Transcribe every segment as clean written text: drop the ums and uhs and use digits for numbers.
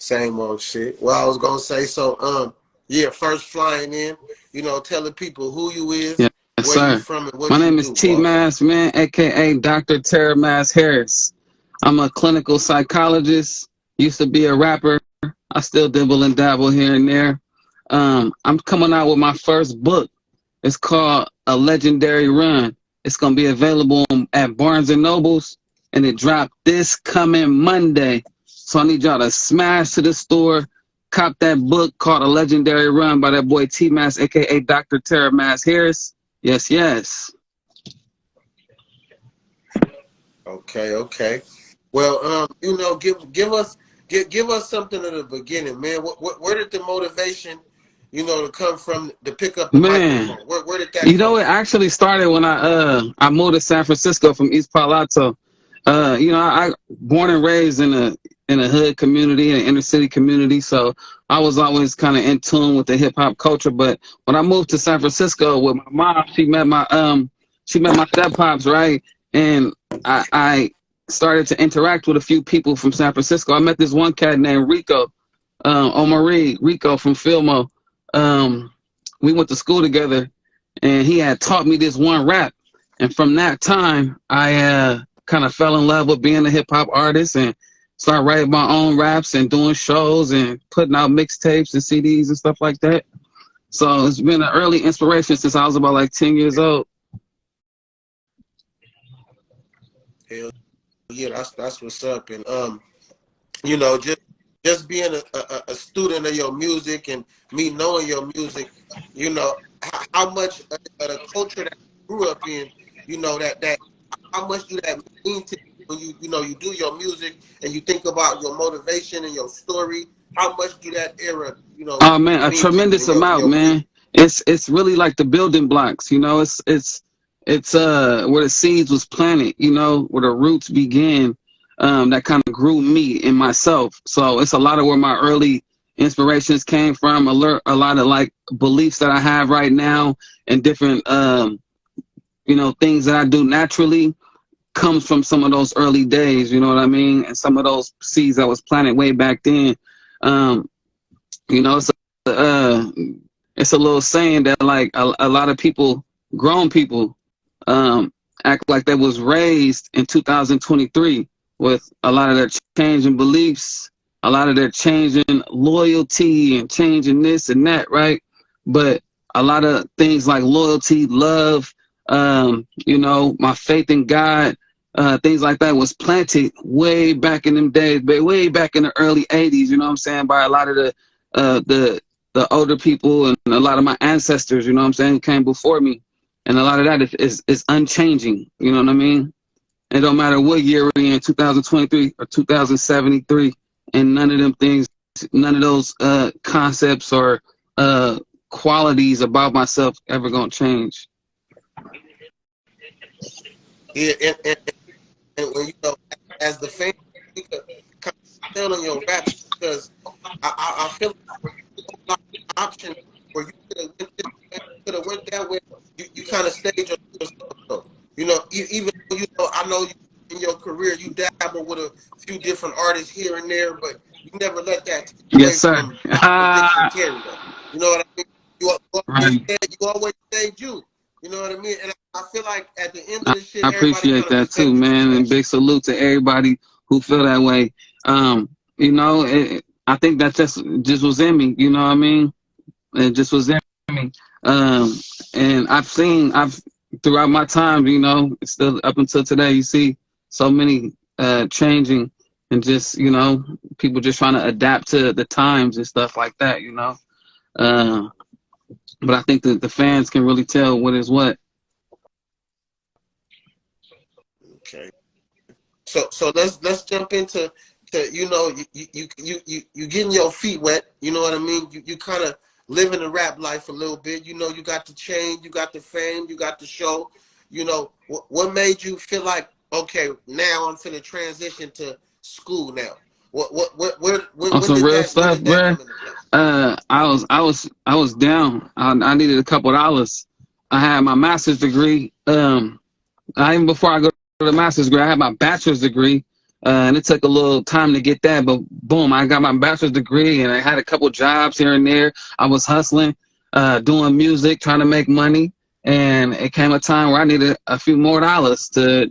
Same old shit. Well, I was gonna say, so yeah, first flying in, telling people who you is, Yes, where you sir. from, and My what you name is do, boss. Taramazz, man, aka Dr. Taramazz Harris. I'm a clinical psychologist. Used to be a rapper. I still dibble and dabble here and there. I'm coming out with my first book. It's called A Legendary Run. It's gonna be available at Barnes and Nobles, and it dropped this coming Monday. So I need y'all to smash to the store, cop that book called A Legendary Run by that boy T-Mass, aka Dr. Taramazz Harris. Yes, yes. Okay, okay. Well, give us something at the beginning, man. Where did the motivation, to come from to pick up the Man, microphone? Where did that come it from? actually started when I moved to San Francisco from East Palo Alto. I born and raised in a hood community, an inner city community, so I was always kind of in tune with the hip hop culture. But when I moved to San Francisco with my mom, she met my step pops, right? And I started to interact with a few people from San Francisco. I met this one cat named Rico, Omari Rico from Filmo. We went to school together, and he had taught me this one rap. And from that time, I kind of fell in love with being a hip hop artist and started writing my own raps and doing shows and putting out mixtapes and CDs and stuff like that. So it's been an early inspiration since I was about like 10 years old. Hell yeah, that's what's up. And just being a student of your music and me knowing your music, how much of the culture that you grew up in, that how much do that mean to you when you do your music and you think about your motivation and your story? How much do that era, Oh man, a mean to you tremendous in your amount, music? man. It's really like the building blocks, it's where the seeds was planted, where the roots began, that kind of grew me and myself. So it's a lot of where my early inspirations came from, a lot of like beliefs that I have right now, and different things that I do naturally comes from some of those early days, you know what I mean? And some of those seeds that was planted way back then. It's it's a little saying that like a lot of people, grown people, act like they was raised in 2023 with a lot of their changing beliefs, a lot of their changing loyalty and changing this and that, right? But a lot of things like loyalty, love, my faith in God, things like that was planted way back in them days, but way back in the early 80s, you know what I'm saying, by a lot of the older people and a lot of my ancestors, you know what I'm saying, who came before me. And a lot of that is unchanging, you know what I mean? It don't matter what year we're in, 2023 or 2073, and none of them things, none of those concepts or qualities about myself ever gonna change. Yeah, and when as the fan, you could kind of tell on your raps because I feel like option where you could have went this way, could have went that way. You kind of stayed yourself. Though. Even though I know in your career you dabble with a few different artists here and there, but you never let that take away Yes, sir. from the conviction carry though. You know what I mean? Right. You always stayed you. You know what I mean? And I feel like at the end of I the shit, everybody appreciate kind of that too, respected you for man, that and shit. big salute to everybody who feel that way. I think that just was in me, you know what I mean? It just was in me. And I've throughout my time, still up until today, you see so many changing and just, people just trying to adapt to the times and stuff like that, but I think that the fans can really tell what is what. Okay. So let's jump into you getting your feet wet. You know what I mean? You kind of living the rap life a little bit. You got the chain, you got the fame, you got the show. What made you feel like, okay, now I'm finna transition to school now? On some real stuff, when did that bruh. come into play? I was down. I needed a couple dollars. I had my master's degree. Even before I go to the master's degree, I had my bachelor's degree. and it took a little time to get that, but boom, I got my bachelor's degree, and I had a couple jobs here and there. I was hustling, doing music, trying to make money, and it came a time where I needed a few more dollars to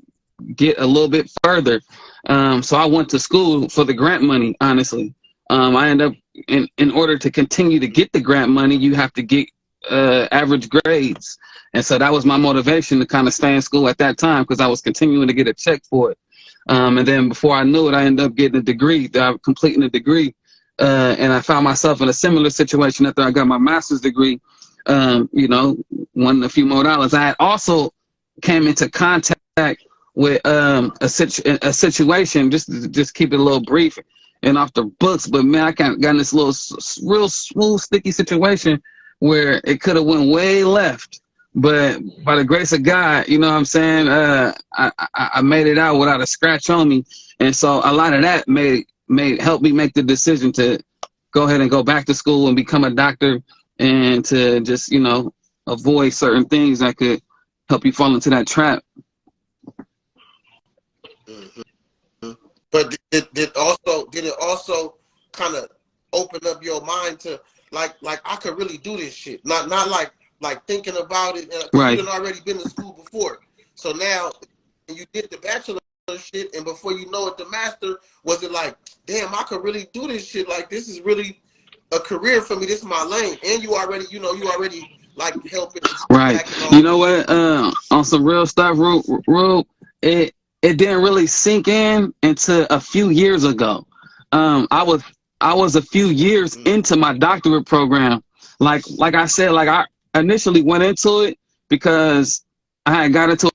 get a little bit further. So I went to school for the grant money, honestly. I ended up, in order to continue to get the grant money, you have to get average grades. And so that was my motivation to kind of stay in school at that time, because I was continuing to get a check for it. And then before I knew it, I ended up getting a degree, completing a degree. And I found myself in a similar situation after I got my master's degree, wanting a few more dollars. I had also came into contact with a situation, just keep it a little brief and off the books, but man, I got in this little real smooth, sticky situation where it could have went way left. But by the grace of God, you know what I'm saying, I made it out without a scratch on me. And so a lot of that helped me make the decision to go ahead and go back to school and become a doctor, and to just, avoid certain things that could help you fall into that trap. Mm-hmm. But did it also kind of open up your mind to like I could really do this shit? Not like thinking about it. Right. You had already been to school before, so now you did the bachelor shit, and before you know it, the master. Was it like, damn, I could really do this shit? Like, this is really a career for me. This is my lane. And you already like helping. Right. You know what? On some real stuff, Rube, it didn't really sink in until a few years ago. I was a few years into my doctorate program. Like I said, like I initially went into it because I had got into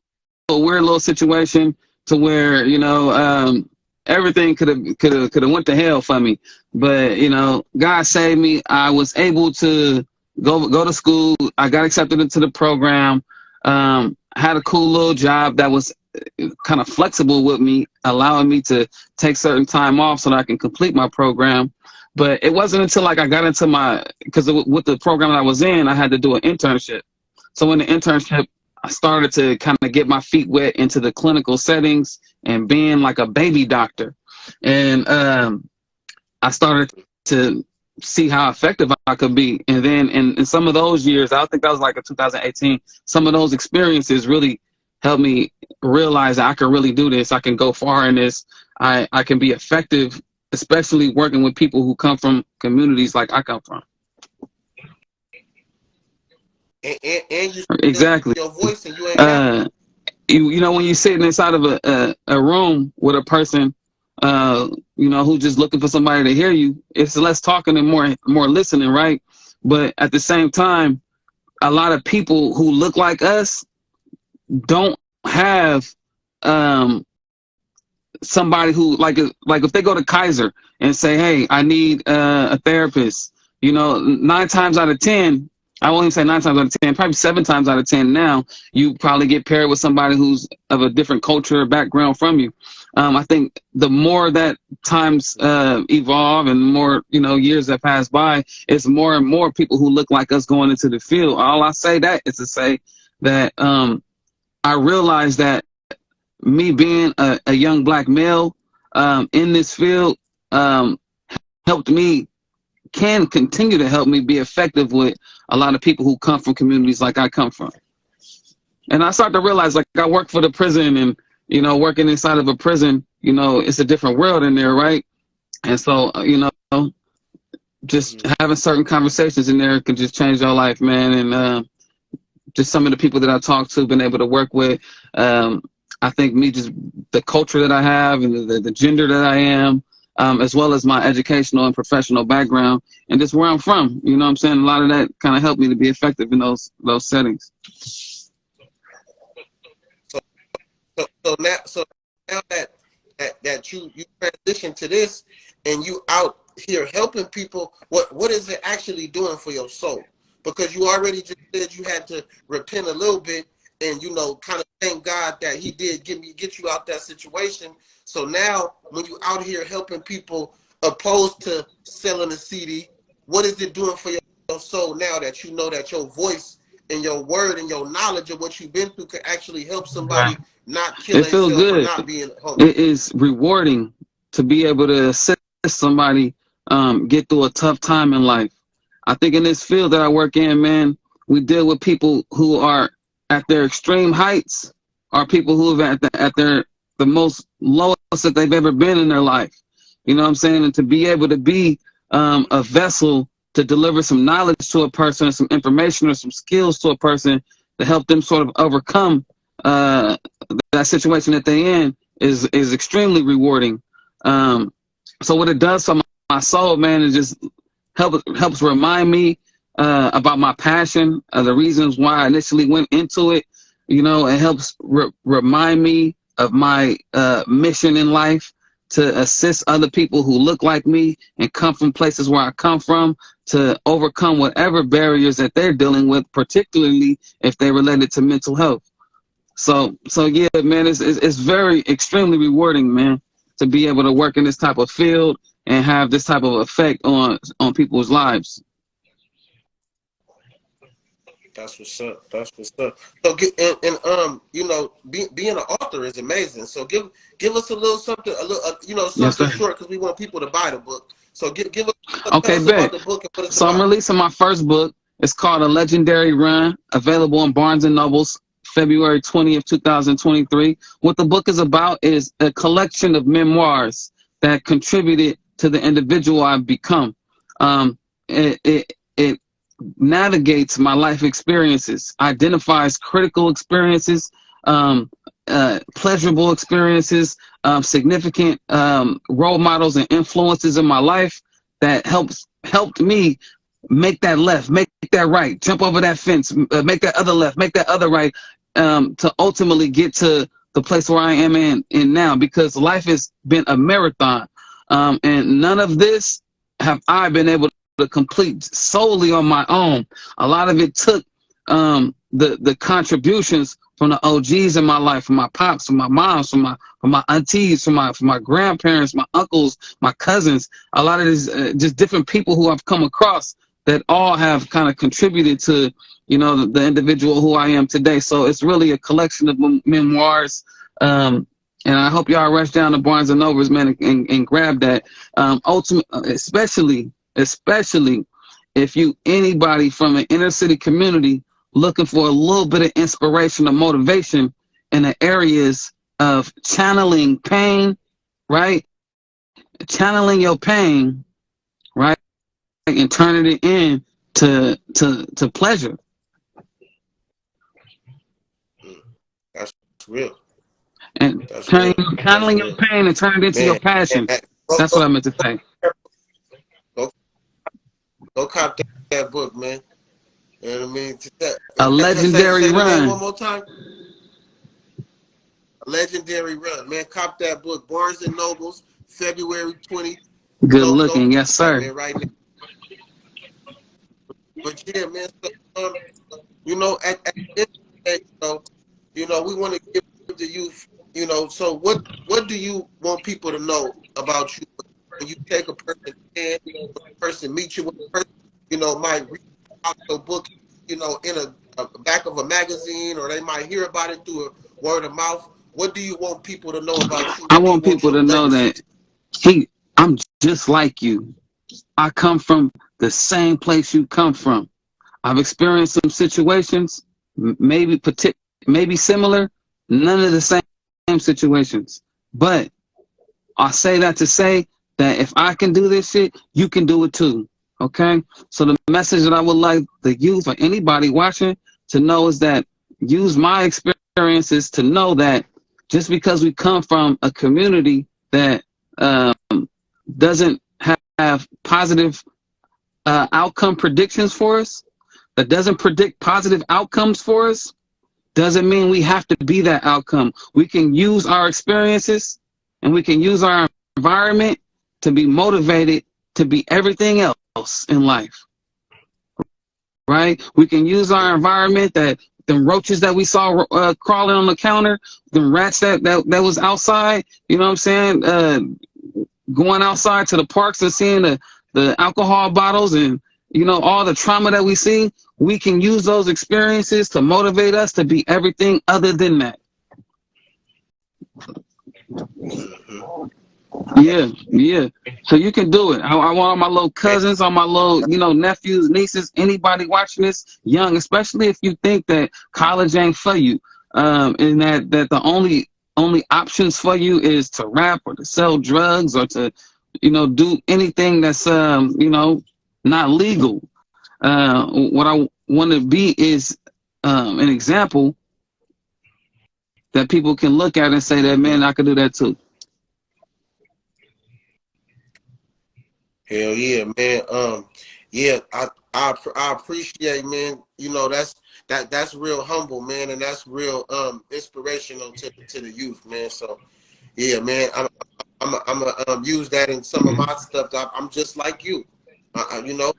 a weird little situation to where, everything could have went to hell for me. But, God saved me. I was able to go to school. I got accepted into the program. Had a cool little job that was kind of flexible with me, allowing me to take certain time off so that I can complete my program. But it wasn't until like I got into because with the program that I was in, I had to do an internship. So in the internship, I started to kind of get my feet wet into the clinical settings and being like a baby doctor. And I started to see how effective I could be. And then in some of those years, I think that was like in 2018, some of those experiences really helped me realize that I can really do this. I can go far in this. I can be effective, especially working with people who come from communities like I come from. And you exactly your voice, and you ain't when you're sitting inside of a room with a person, who's just looking for somebody to hear you, it's less talking and more listening, right? But at the same time, a lot of people who look like us don't have somebody who like if they go to Kaiser and say, hey, I need a therapist, 9 times out of 10, I won't even say 9 times out of 10, probably 7 times out of 10 now, you probably get paired with somebody who's of a different culture or background from you. I think the more that times evolve and more, years that pass by, it's more and more people who look like us going into the field. All I say that is to say that I realized that me being a young black male in this field helped me, can continue to help me be effective with a lot of people who come from communities like I come from. And I started to realize, like, I work for the prison, and, working inside of a prison, it's a different world in there, right? And so, just having certain conversations in there can just change your life, man. And just some of the people that I talked to, been able to work with, I think just the culture that I have and the gender that I am, as well as my educational and professional background, and just where I'm from. You know what I'm saying? A lot of that kind of helped me to be effective in those settings. So now that you transition to this and you out here helping people, what is it actually doing for your soul? Because you already just said you had to repent a little bit and, kind of thank God that he did get you out that situation. So now when you out here helping people opposed to selling a CD, what is it doing for your soul now that you know that your voice and your word and your knowledge of what you've been through can actually help somebody Right. not kill It feels themselves for good. not being homeless. It is rewarding to be able to assist somebody get through a tough time in life. I think in this field that I work in, man, we deal with people who are at their extreme heights, or people who are at the most lowest that they've ever been in their life. You know what I'm saying? And to be able to be a vessel to deliver some knowledge to a person, some information or some skills to a person to help them sort of overcome that situation that they're in is extremely rewarding. So what it does for my soul, man, is just helps remind me about my passion, the reasons why I initially went into it. You know, it helps remind me of my mission in life, to assist other people who look like me and come from places where I come from, to overcome whatever barriers that they're dealing with, particularly if they're related to mental health. So yeah, man, it's very extremely rewarding, man, to be able to work in this type of field and have this type of effect on people's lives. That's what's up. That's what's up. So, you know, being an author is amazing. So, give us a little something, a little, you know, Yes, something sir. short, because we want people to buy the book. So, give us, tell Okay, us about bet. the book and what it's So I'm about. releasing my first book. It's called A Legendary Run, available in Barnes and Nobles, February 20th, 2023. What the book is about is a collection of memoirs that contributed to the individual I've become. It navigates my life experiences, identifies critical experiences, pleasurable experiences, significant role models and influences in my life that helped me make that left, make that right, jump over that fence, make that other left, make that other right, to ultimately get to the place where I am in now, because life has been a marathon, and none of this have I been able to complete solely on my own. A lot of it took the contributions from the OGs in my life, from my pops, from my moms, from my aunties, from my grandparents, my uncles, my cousins. A lot of these just different people who I've come across that all have kind of contributed to, you know, the individual who I am today. So it's really a collection of memoirs. And I hope y'all rush down to Barnes and Nobles, man, and grab that. Especially if you anybody from an inner city community looking for a little bit of inspiration or motivation in the areas of channeling pain, right? Channeling your pain, right? And turning it in to pleasure. That's real. And That's real. That's channeling your real. pain and turning it into your Man, passion. That's what I meant to say. Go cop that book, man. You know what I mean? A Legendary Say the name one Run. more time. A Legendary Run, man. Cop that book. Barnes and Nobles, February 20th. Good Go looking, yes, that, sir. man, right now. But yeah, man. So, you know, at the end of the day, you know, we want to give the youth, you know. So what do you want people to know about you when you take a person in, when a person meets you, when a person, you know, might read out your book, you know, in a back of a magazine, or they might hear about it through a word of mouth. What do you want people to know about you? I What do you want want people your to know legacy that to I'm just like you. I come from the same place you come from. I've experienced some situations, maybe similar, none of the same situations. But I say that to say that if I can do this shit, you can do it too. Okay? So the message that I would like the youth or anybody watching to know is that use my experiences to know that just because we come from a community that doesn't have positive outcome predictions for us, that doesn't predict positive outcomes for us, doesn't mean we have to be that outcome. We can use our experiences and we can use our environment to be motivated to be everything else in life, right? We can use our environment, that the roaches that we saw crawling on the counter, the rats that was outside, you know what I'm saying? Going outside to the parks and seeing the alcohol bottles and you know, all the trauma that we see, we can use those experiences to motivate us to be everything other than that. Yeah, yeah. So you can do it. I want all my little cousins, all my little, you know, nephews, nieces, anybody watching this, young, especially if you think that college ain't for you, and that the only options for you is to rap or to sell drugs or to, you know, do anything that's you know, not legal. What I want to be is an example that people can look at and say that, man, I could do that too. Hell yeah, man. Yeah, I appreciate, man. You know, that's real humble, man, and that's real inspirational to the youth, man. So yeah, man, I'm use that in some of my stuff. I'm just like you. You know,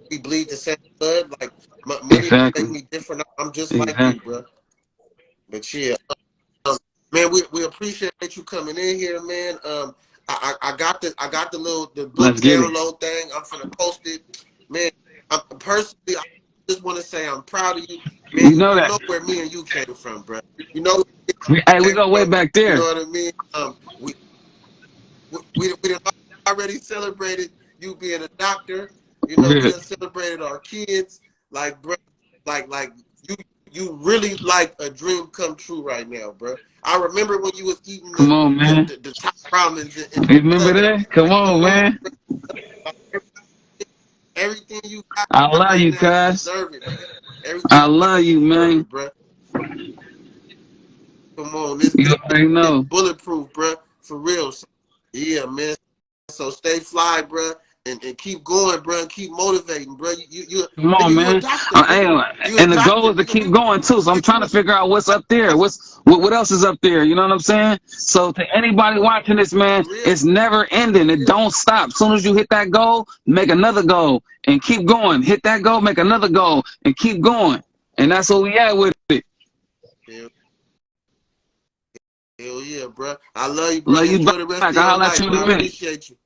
we bleed the same blood. Like money Exactly. make me different. I'm just like Exactly. you, bro. But yeah, man, we appreciate you coming in here, man. I got the little book Let's get it. download thing. I'm finna post it, man. Personally, I just want to say I'm proud of you, man. You know You that. know where me and you came from, bro. You know Hey, we go way back you there. know what I mean? We done already celebrated you being a doctor. You know, we Yeah. done celebrated our kids. Like, bro, like you really like a dream come true right now, bro. I remember when you was eating Come on, man. the top ramens in You remember the that? Come on, man. everything you got I love right you, now, you cuz. deserve it, man. Everything I you got, love you, you deserve man. it, bro. Come on, this You already know. bulletproof, bro, for real. So, yeah, man. So stay fly, bro, and keep going, bro, and keep motivating, bro. Come on, Nigga, you a man. doctor, nigga. You a And the goal doctor, is to nigga. keep going too. So I'm trying to figure out what's up there. What else is up there? You know what I'm saying? So to anybody watching this, man, it's never ending. It don't stop. As soon as you hit that goal, make another goal and keep going. Hit that goal, make another goal and keep going. And that's what we at with it. Hell yeah, bro. I love you, bro. Love you Enjoy the rest back. of I'll your holler at night, you in bro. a I minute. appreciate you.